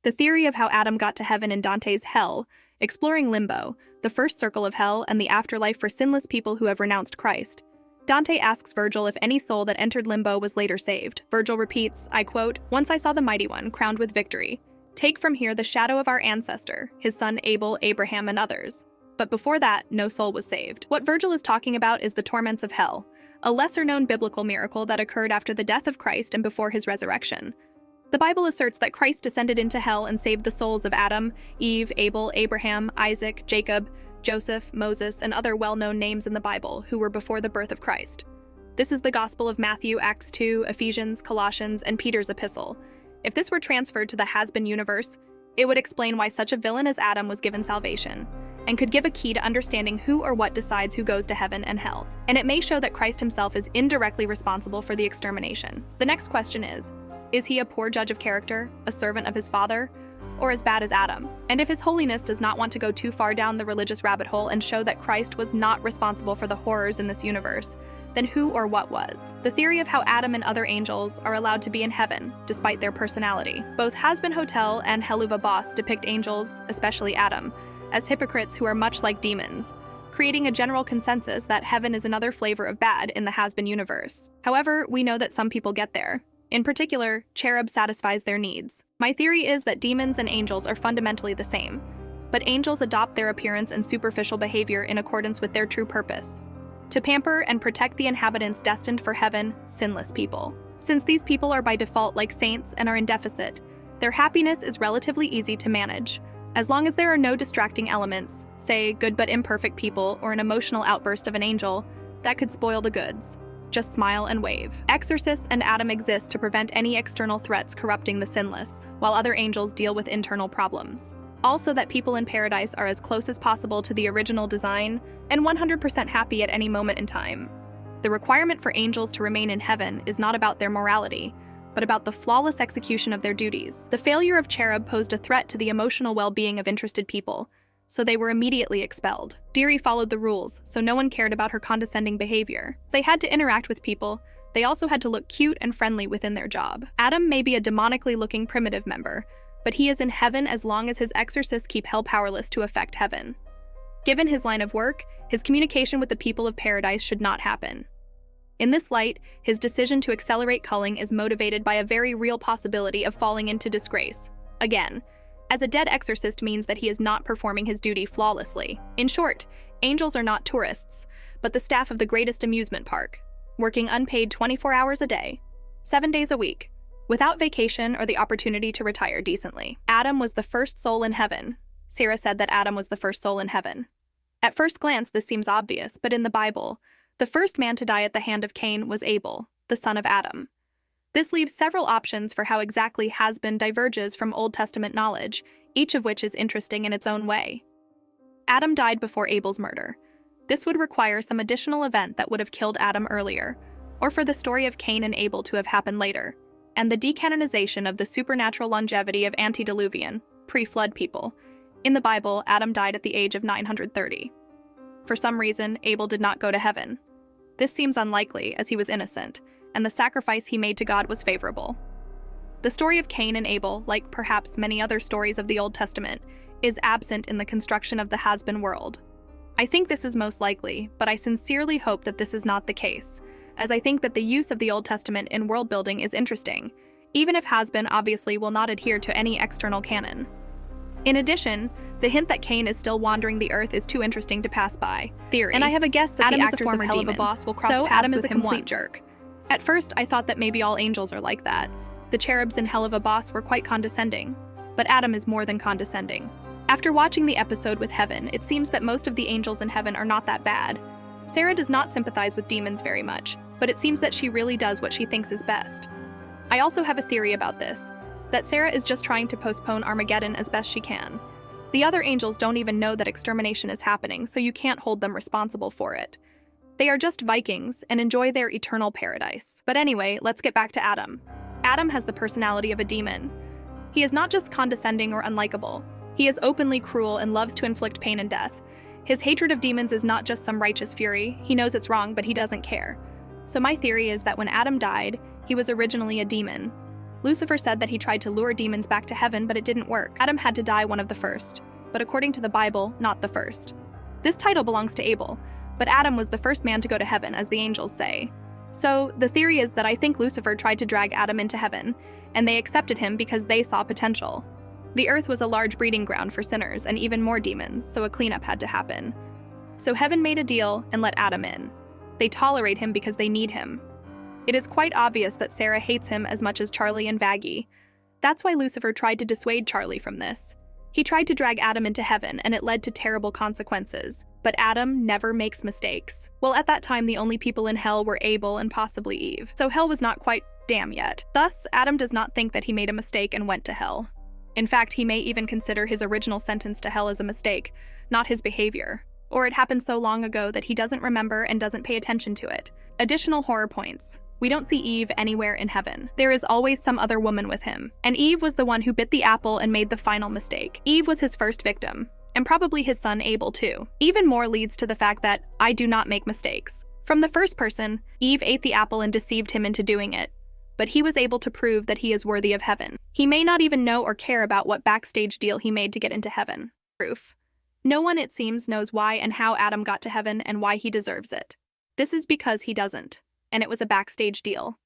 The theory of how Adam got to heaven in Dante's Hell, exploring limbo, the first circle of hell, and the afterlife for sinless people who have renounced Christ. Dante asks Virgil if any soul that entered limbo was later saved. Virgil repeats, I quote, "Once I saw the Mighty One, crowned with victory. Take from here the shadow of our ancestor, his son Abel, Abraham, and others. But before that, no soul was saved." What Virgil is talking about is the torments of hell, a lesser-known biblical miracle that occurred after the death of Christ and before his resurrection. The Bible asserts that Christ descended into hell and saved the souls of Adam, Eve, Abel, Abraham, Isaac, Jacob, Joseph, Moses, and other well-known names in the Bible who were before the birth of Christ. This is the Gospel of Matthew, Acts 2, Ephesians, Colossians, and Peter's epistle. If this were transferred to the Hazbin universe, it would explain why such a villain as Adam was given salvation, and could give a key to understanding who or what decides who goes to heaven and hell. And it may show that Christ himself is indirectly responsible for the extermination. The next question is he a poor judge of character, a servant of his father, or as bad as Adam? And if His Holiness does not want to go too far down the religious rabbit hole and show that Christ was not responsible for the horrors in this universe, then who or what was? The theory of how Adam and other angels are allowed to be in heaven, despite their personality. Both Hazbin Hotel and Helluva Boss depict angels, especially Adam, as hypocrites who are much like demons, creating a general consensus that heaven is another flavor of bad in the Hazbin universe. However, we know that some people get there. In particular, Cherub satisfies their needs. My theory is that demons and angels are fundamentally the same, but angels adopt their appearance and superficial behavior in accordance with their true purpose: to pamper and protect the inhabitants destined for heaven, sinless people. Since these people are by default like saints and are in deficit, their happiness is relatively easy to manage, as long as there are no distracting elements, say good but imperfect people or an emotional outburst of an angel, that could spoil the goods. Just smile and wave. Exorcists and Adam exist to prevent any external threats corrupting the sinless, while other angels deal with internal problems. Also that people in paradise are as close as possible to the original design and 100% happy at any moment in time. The requirement for angels to remain in heaven is not about their morality, but about the flawless execution of their duties. The failure of Cherub posed a threat to the emotional well-being of interested people, so they were immediately expelled. Deary followed the rules, so no one cared about her condescending behavior. They had to interact with people. They also had to look cute and friendly within their job. Adam may be a demonically looking primitive member, but he is in heaven as long as his exorcists keep hell powerless to affect heaven. Given his line of work, his communication with the people of paradise should not happen. In this light, his decision to accelerate culling is motivated by a very real possibility of falling into disgrace. Again, as a dead exorcist means that he is not performing his duty flawlessly. In short, angels are not tourists, but the staff of the greatest amusement park, working unpaid 24 hours a day, 7 days a week, without vacation or the opportunity to retire decently. Adam was the first soul in heaven. Sarah said that Adam was the first soul in heaven. At first glance, this seems obvious, but in the Bible, the first man to die at the hand of Cain was Abel, the son of Adam. This leaves several options for how exactly Hazbin diverges from Old Testament knowledge, each of which is interesting in its own way. Adam died before Abel's murder. This would require some additional event that would have killed Adam earlier, or for the story of Cain and Abel to have happened later, and the decanonization of the supernatural longevity of antediluvian, pre-flood people. In the Bible, Adam died at the age of 930. For some reason, Abel did not go to heaven. This seems unlikely, as he was innocent, and the sacrifice he made to God was favorable. The story of Cain and Abel, like perhaps many other stories of the Old Testament, is absent in the construction of the Hazbin world. I think this is most likely, but I sincerely hope that this is not the case, as I think that the use of the Old Testament in world building is interesting, even if Hazbin obviously will not adhere to any external canon. In addition, the hint that Cain is still wandering the earth is too interesting to pass by. Theory. And I have a guess that Adam the is a actors former of Helluva demon, Boss will cross so paths Adam is with a him complete once. jerk. At first, I thought that maybe all angels are like that. The cherubs in Helluva Boss were quite condescending, but Adam is more than condescending. After watching the episode with Heaven, it seems that most of the angels in heaven are not that bad. Sarah does not sympathize with demons very much, but it seems that she really does what she thinks is best. I also have a theory about this, that Sarah is just trying to postpone Armageddon as best she can. The other angels don't even know that extermination is happening, so you can't hold them responsible for it. They are just Vikings and enjoy their eternal paradise. But anyway, let's get back to Adam. Adam has the personality of a demon. He is not just condescending or unlikable. He is openly cruel and loves to inflict pain and death. His hatred of demons is not just some righteous fury. He knows it's wrong, but he doesn't care. So my theory is that when Adam died, he was originally a demon. Lucifer said that he tried to lure demons back to heaven, but it didn't work. Adam had to die one of the first, but according to the Bible, not the first. This title belongs to Abel, but Adam was the first man to go to heaven, as the angels say. So, the theory is that I think Lucifer tried to drag Adam into heaven, and they accepted him because they saw potential. The earth was a large breeding ground for sinners and even more demons, so a cleanup had to happen. So heaven made a deal and let Adam in. They tolerate him because they need him. It is quite obvious that Sarah hates him as much as Charlie and Vaggie. That's why Lucifer tried to dissuade Charlie from this. He tried to drag Adam into heaven, and it led to terrible consequences. But Adam never makes mistakes. Well, at that time, the only people in hell were Abel and possibly Eve, so hell was not quite damn yet. Thus, Adam does not think that he made a mistake and went to hell. In fact, he may even consider his original sentence to hell as a mistake, not his behavior. Or it happened so long ago that he doesn't remember and doesn't pay attention to it. Additional horror points. We don't see Eve anywhere in heaven. There is always some other woman with him. And Eve was the one who bit the apple and made the final mistake. Eve was his first victim, and probably his son Abel too. Even more leads to the fact that I do not make mistakes. From the first person, Eve ate the apple and deceived him into doing it. But he was able to prove that he is worthy of heaven. He may not even know or care about what backstage deal he made to get into heaven. Proof. No one, it seems, knows why and how Adam got to heaven and why he deserves it. This is because he doesn't, and it was a backstage deal.